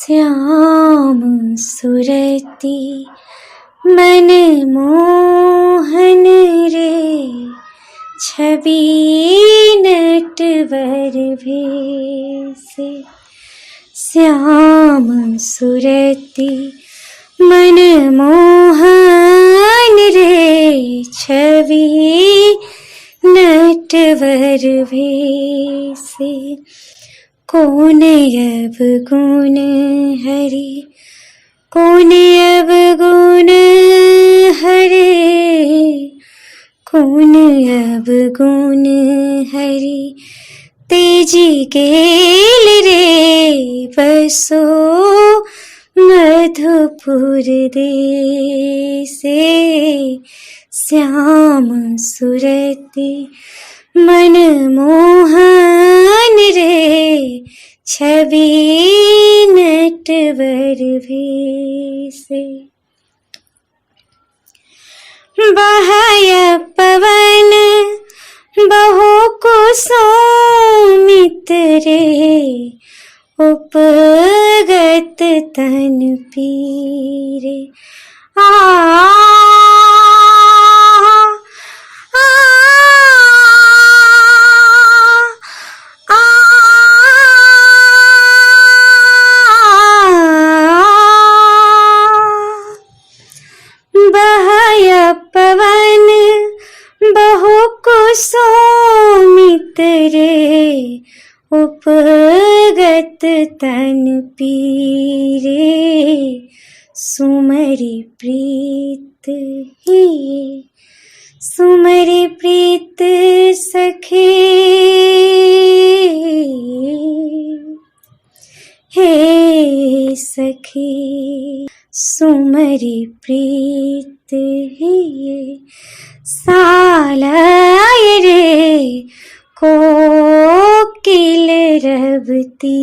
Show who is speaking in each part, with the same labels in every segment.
Speaker 1: श्याम सुरती मन मोहन रे, छवि नटवर भेसे। श्याम सुरती मन मोहन रे, छवि नटवर भेसे। कौन अब गुण हरि, कौन अब गुण हरे, कौन अब गुण हरि। तेजी गेल रे बसो मधुपुर देसे। श्याम सुरती मन मोहन रे, छवि नटवर भेसे। बहय पवन बहु कुसुमित रे, उपगत तन पीरे। बहय पवन बहु कुसुमित रे, उपगत तन पीरे। सुमरि प्रीत ही, सुमरि प्रीत सखे, हे सखी। सुमरि प्रीत ही सालाय रे, कोकिल रवती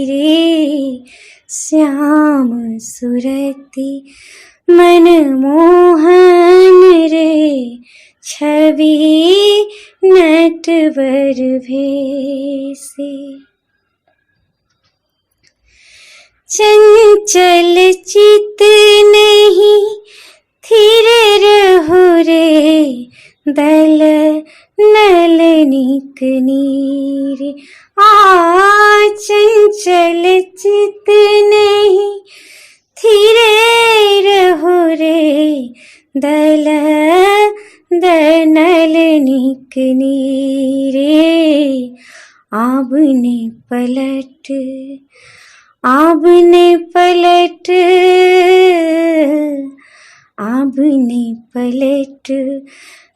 Speaker 1: रे। श्याम सुरती मन मोहन रे, छवि नटवर भेसे। चंचल चित नहीं थिर रहो रे, दल नलनिक नीरे। चंचल चित नहीं थिर रहो रे, दल नलनिक नीरे। आबने पलट, आबने पलट, आबने पलट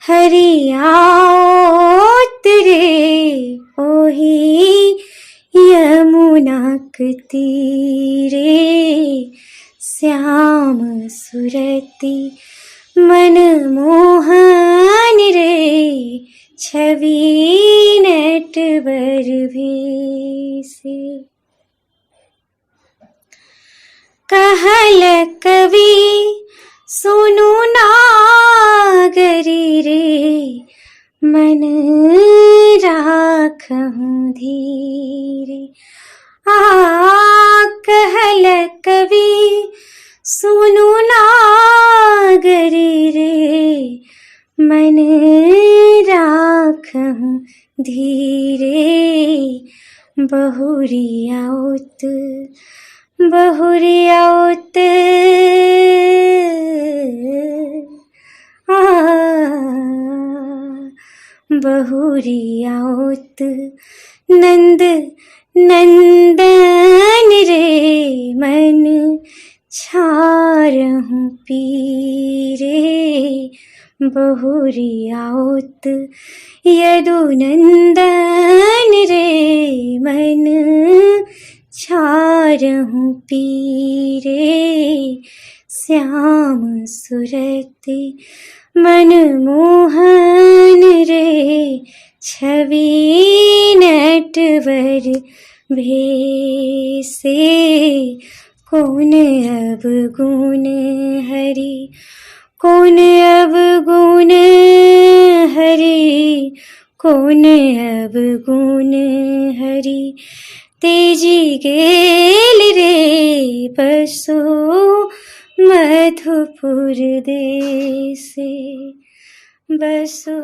Speaker 1: हरि आओत रे, ओही यमुना के तीरे। श्याम सुरती मन मोहन रे, छवि नटवर भेसे। कहल कवि सुनु नागरी रे, मन राखहु धीरे। कहल कवि सुनु नागरी रे, मन राखहु धीरे। बहुरियाउत, बहुरियाउत, बहुरियाउत नंद नंदन रे, मन छारहु पीरे। बहुरियाउत यदुनंदन रे, मन छारहु पीरे। श्याम सुरती मन मोहन रे, छवि नटवर भेसे। कौन अब गुण हरि, कौन अब गुण हरि, कौन अब गुण हरि। तेजी गेल रे बसो मधुपुर देशे बसो